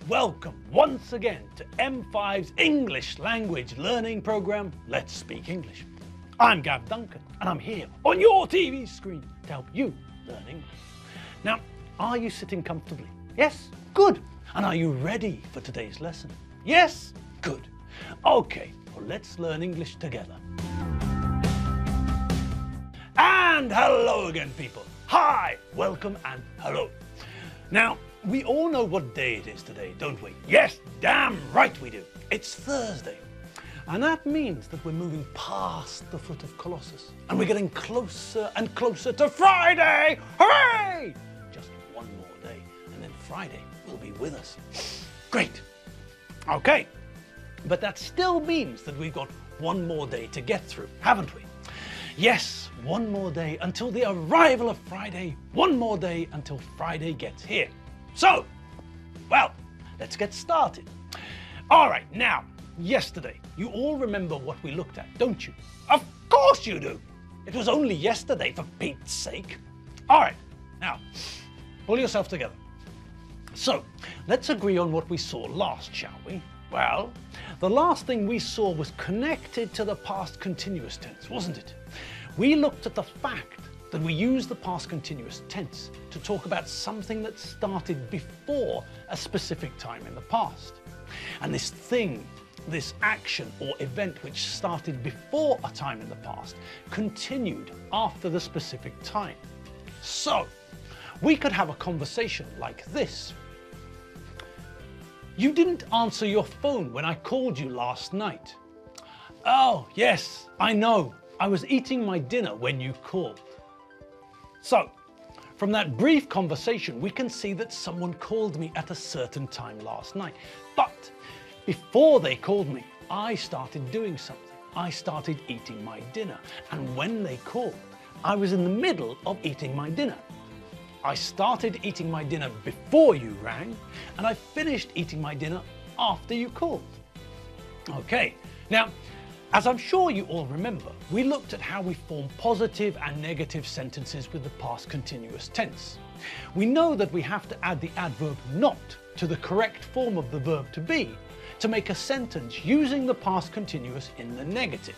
welcome once again to M5's English language learning program, Let's Speak English. I'm Gav Duncan and I'm here on your TV screen to help you learn English. Now, are you sitting comfortably? Yes? Good. And are you ready for today's lesson? Yes? Good. Okay, well let's learn English together. And hello again, people. Hi, welcome and hello. Now, we all know what day it is today, don't we? Yes, damn right we do. It's Thursday. And that means that we're moving past the foot of Colossus and we're getting closer and closer to Friday. Hooray! Just one more day and then Friday will be with us. Great. Okay, but that still means that we've got one more day to get through, haven't we? Yes, one more day until the arrival of Friday, one more day until Friday gets here. So, well, let's get started. All right, now, yesterday, you all remember what we looked at, don't you? Of course you do. It was only yesterday, for Pete's sake. All right, now, pull yourself together. So, let's agree on what we saw last, shall we? Well, the last thing we saw was connected to the past continuous tense, wasn't it? We looked at the fact that we use the past continuous tense to talk about something that started before a specific time in the past. And this thing, this action or event which started before a time in the past continued after the specific time. So, we could have a conversation like this. You didn't answer your phone when I called you last night. Oh, yes, I know. I was eating my dinner when you called. So, from that brief conversation, we can see that someone called me at a certain time last night. But before they called me, I started doing something. I started eating my dinner. And when they called, I was in the middle of eating my dinner. I started eating my dinner before you rang, and I finished eating my dinner after you called. Okay, now, as I'm sure you all remember, we looked at how we form positive and negative sentences with the past continuous tense. We know that we have to add the adverb not to the correct form of the verb to be to make a sentence using the past continuous in the negative.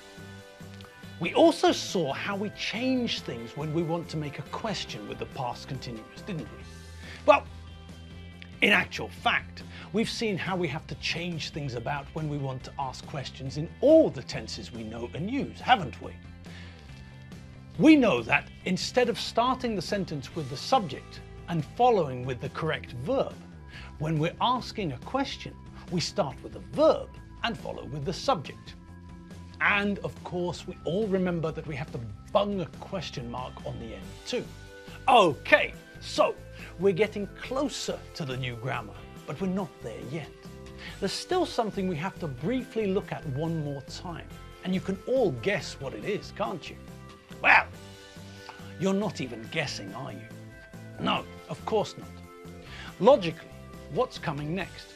We also saw how we change things when we want to make a question with the past continuous, didn't we? Well, in actual fact, we've seen how we have to change things about when we want to ask questions in all the tenses we know and use, haven't we? We know that instead of starting the sentence with the subject and following with the correct verb, when we're asking a question, we start with the verb and follow with the subject. And of course, we all remember that we have to bung a question mark on the end too. Okay, so we're getting closer to the new grammar, but we're not there yet. There's still something we have to briefly look at one more time, and you can all guess what it is, can't you? Well, you're not even guessing, are you? No, of course not. Logically, what's coming next?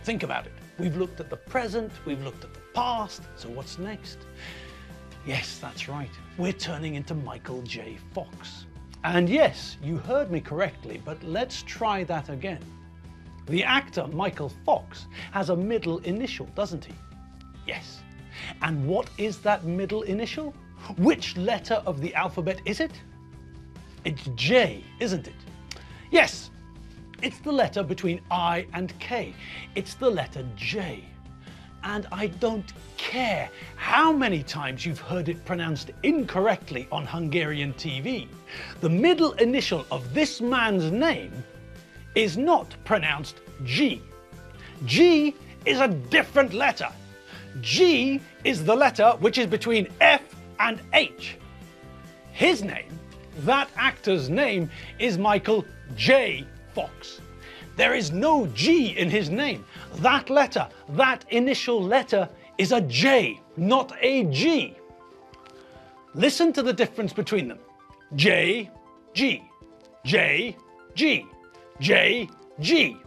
Think about it. We've looked at the present, we've looked at the past, so what's next? Yes, that's right. We're turning into Michael J. Fox. And yes, you heard me correctly, but let's try that again. The actor Michael Fox has a middle initial, doesn't he? Yes. And what is that middle initial? Which letter of the alphabet is it? It's J, isn't it? Yes. It's the letter between I and K. It's the letter J. And I don't care how many times you've heard it pronounced incorrectly on Hungarian TV. The middle initial of this man's name is not pronounced G. G is a different letter. G is the letter which is between F and H. His name, that actor's name, is Michael J. Fox. There is no G in his name. That letter, that initial letter, is a J, not a G. Listen to the difference between them. J, G, J, G, J, G.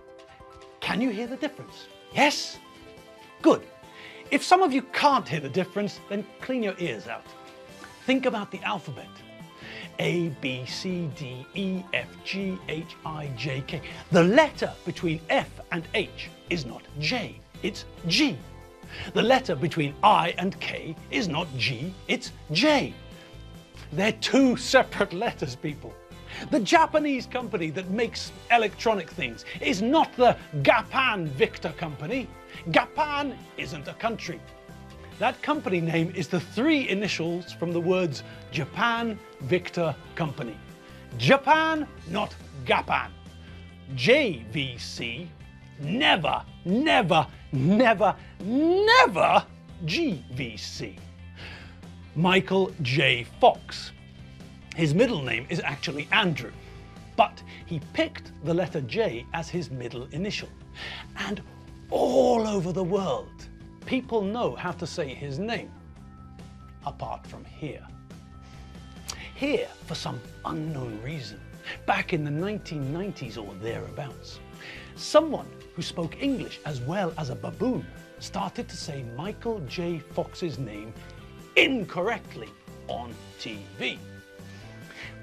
Can you hear the difference? Yes? Good. If some of you can't hear the difference, then clean your ears out. Think about the alphabet. A, B, C, D, E, F, G, H, I, J, K. The letter between F and H is not J, it's G. The letter between I and K is not G, it's J. They're two separate letters, people. The Japanese company that makes electronic things is not the Gapan Victor company. Gapan isn't a country. That company name is the three initials from the words Japan Victor Company. Japan, not Gapan. JVC, never, never, never, never GVC. Michael J. Fox. His middle name is actually Andrew, but he picked the letter J as his middle initial. And all over the world, people know how to say his name, apart from here. Here, for some unknown reason, back in the 1990s or thereabouts, someone who spoke English as well as a baboon started to say Michael J. Fox's name incorrectly on TV.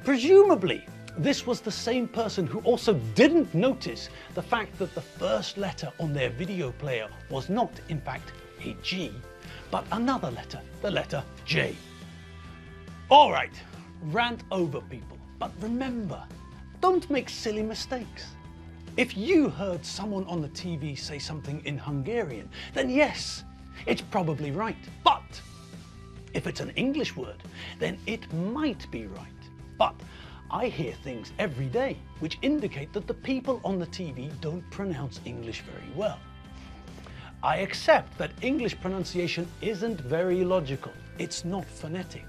Presumably, this was the same person who also didn't notice the fact that the first letter on their video player was not, in fact, a G, but another letter, the letter J. All right, rant over, people, but remember, don't make silly mistakes. If you heard someone on the TV say something in Hungarian, then yes, it's probably right. But if it's an English word, then it might be right. But I hear things every day which indicate that the people on the TV don't pronounce English very well. I accept that English pronunciation isn't very logical. It's not phonetic.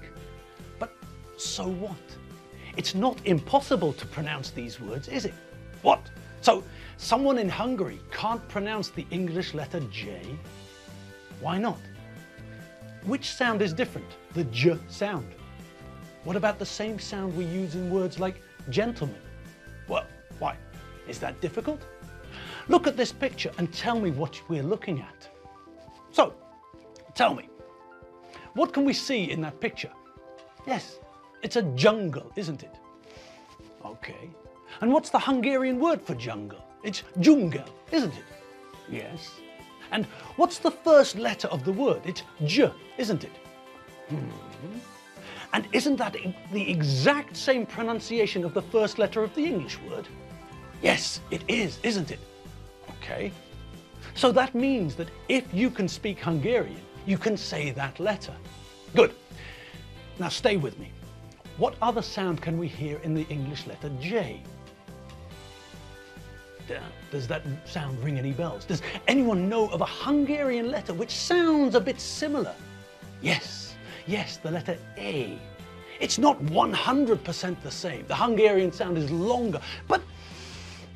But so what? It's not impossible to pronounce these words, is it? What? So someone in Hungary can't pronounce the English letter J? Why not? Which sound is different? The J sound. What about the same sound we use in words like gentleman? Well, why? Is that difficult? Look at this picture and tell me what we're looking at. So, tell me, what can we see in that picture? Yes, it's a jungle, isn't it? Okay. And what's the Hungarian word for jungle? It's dzsungel, isn't it? Yes. And what's the first letter of the word? It's J, isn't it? And isn't that the exact same pronunciation of the first letter of the English word? Yes, it is, isn't it? Okay. So that means that if you can speak Hungarian, you can say that letter. Good. Now stay with me. What other sound can we hear in the English letter J? Does that sound ring any bells? Does anyone know of a Hungarian letter which sounds a bit similar? Yes, the letter A. It's not 100% the same. The Hungarian sound is longer, but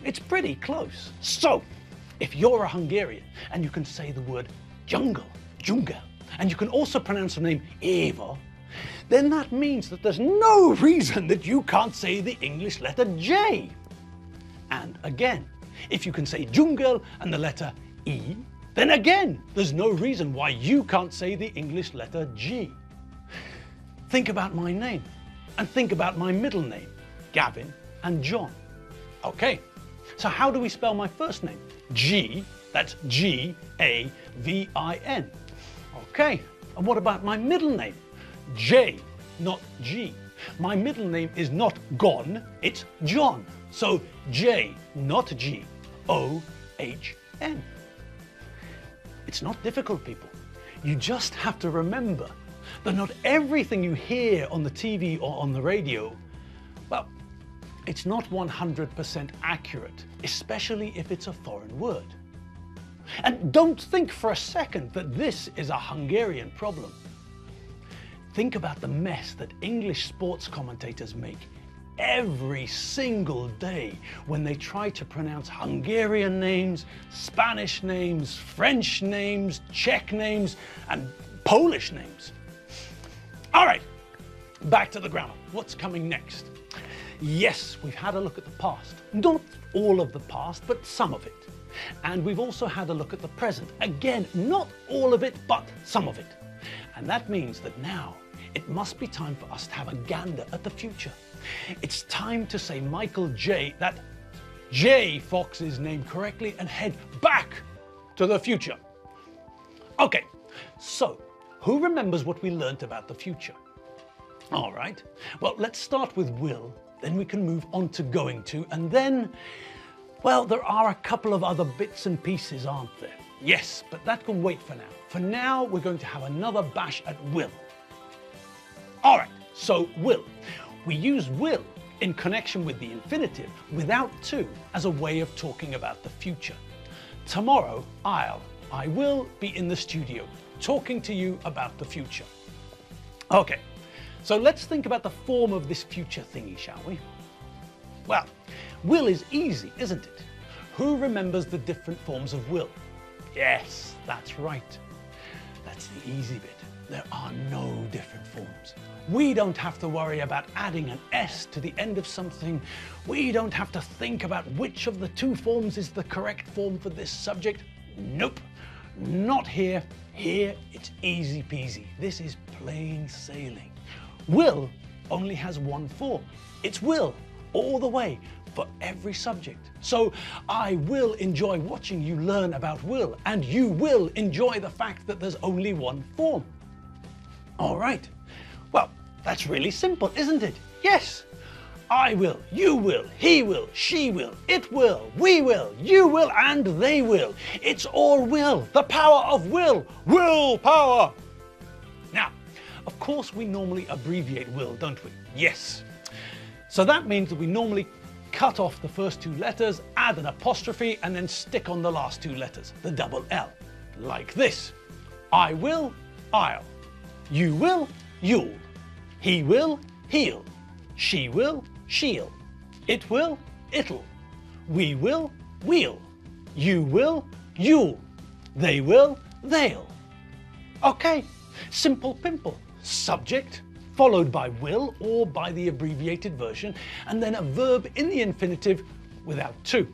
it's pretty close. So, if you're a Hungarian and you can say the word jungle, dzsungel, and you can also pronounce the name Eva, then that means that there's no reason that you can't say the English letter J. And again, if you can say dzsungel and the letter E, then again, there's no reason why you can't say the English letter G. Think about my name, and think about my middle name, Gavin and John. Okay, so how do we spell my first name? G, that's G-A-V-I-N. Okay, and what about my middle name? J, not G. My middle name is not Gon, it's John. So J, not G, O-H-N. It's not difficult, people. You just have to remember that not everything you hear on the TV or on the radio, well, it's not 100% accurate, especially if it's a foreign word. And don't think for a second that this is a Hungarian problem. Think about the mess that English sports commentators make every single day when they try to pronounce Hungarian names, Spanish names, French names, Czech names, and Polish names. All right, back to the grammar. What's coming next? Yes, we've had a look at the past. Not all of the past, but some of it. And we've also had a look at the present. Again, not all of it, but some of it. And that means that now it must be time for us to have a gander at the future. It's time to say Michael J. that J. Fox's name correctly and head back to the future. Okay, so who remembers what we learnt about the future? All right, well, let's start with will, then we can move on to going to, and then, well, there are a couple of other bits and pieces, aren't there? Yes, but that can wait for now. For now, we're going to have another bash at will. All right, so will. We use will in connection with the infinitive without to as a way of talking about the future. Tomorrow, I will be in the studio talking to you about the future. Okay, so let's think about the form of this future thingy, shall we? Well, will is easy, isn't it? Who remembers the different forms of will? Yes, that's right. That's the easy bit. There are no different forms. We don't have to worry about adding an S to the end of something. We don't have to think about which of the two forms is the correct form for this subject. Nope, not here. Here it's easy peasy. This is plain sailing. Will only has one form. It's will all the way for every subject. So I will enjoy watching you learn about will, and you will enjoy the fact that there's only one form. All right, well, that's really simple, isn't it? Yes, I will, you will, he will, she will, it will, we will, you will, and they will. It's all will, the power of will, willpower. Now, of course, we normally abbreviate will, don't we? Yes. So that means that we normally cut off the first two letters, add an apostrophe, and then stick on the last two letters, the double L, like this. I will, I'll. You will, you'll. He will, he'll. She will, she'll. It will, it'll. We will, we'll. You will, you'll. They will, they'll. Okay, simple pimple. Subject, followed by will or by the abbreviated version, and then a verb in the infinitive without to.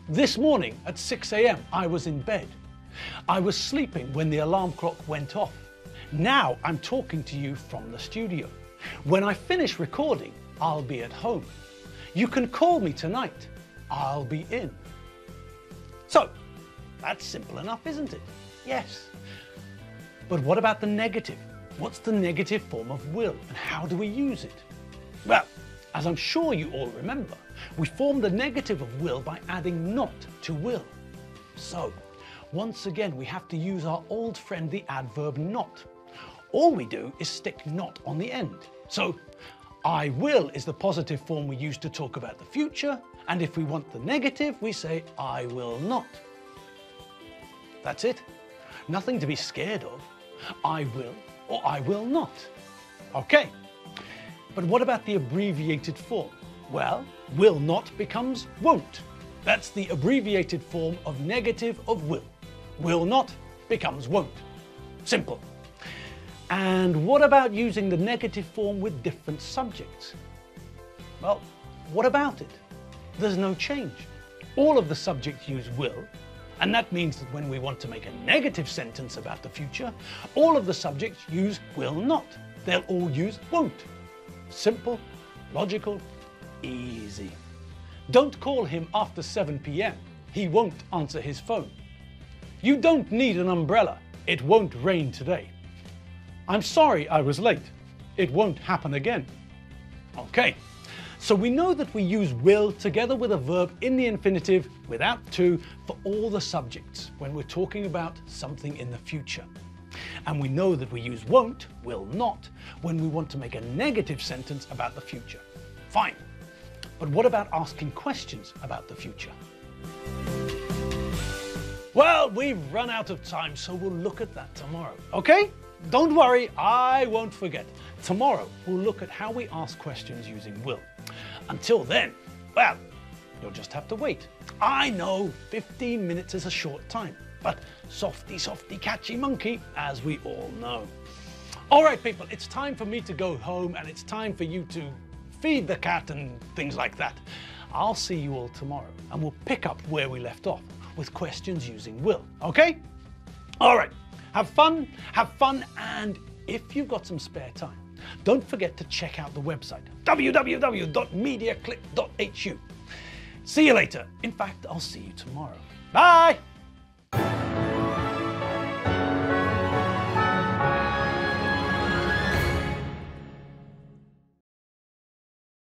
This morning at 6 a.m. I was in bed. I was sleeping when the alarm clock went off. Now I'm talking to you from the studio. When I finish recording, I'll be at home. You can call me tonight. I'll be in. So, that's simple enough, isn't it? Yes. But what about the negative? What's the negative form of will, and how do we use it? Well, as I'm sure you all remember, we form the negative of will by adding not to will. So, once again, we have to use our old friend, the adverb not. All we do is stick not on the end. So, I will is the positive form we use to talk about the future, and if we want the negative, we say I will not. That's it. Nothing to be scared of. I will or I will not. Okay, but what about the abbreviated form? Well, will not becomes won't. That's the abbreviated form of negative of will. Will not becomes won't. Simple. And what about using the negative form with different subjects? Well, what about it? There's no change. All of the subjects use will, and that means that when we want to make a negative sentence about the future, all of the subjects use will not. They'll all use won't. Simple, logical, easy. Don't call him after 7 p.m. He won't answer his phone. You don't need an umbrella. It won't rain today. I'm sorry I was late. It won't happen again. Okay, so we know that we use will together with a verb in the infinitive without to for all the subjects when we're talking about something in the future. And we know that we use won't, will not, when we want to make a negative sentence about the future. Fine. But what about asking questions about the future? Well, we've run out of time, so we'll look at that tomorrow. Okay? Don't worry, I won't forget. Tomorrow, we'll look at how we ask questions using will. Until then, well, you'll just have to wait. I know 15 minutes is a short time, but softy, softy, catchy monkey, as we all know. All right, people, it's time for me to go home, and it's time for you to feed the cat and things like that. I'll see you all tomorrow, and we'll pick up where we left off with questions using will, okay? All right, have fun, and if you've got some spare time, Don't forget to check out the website, www.mediaclick.hu. See you later. In fact, I'll see you tomorrow. Bye!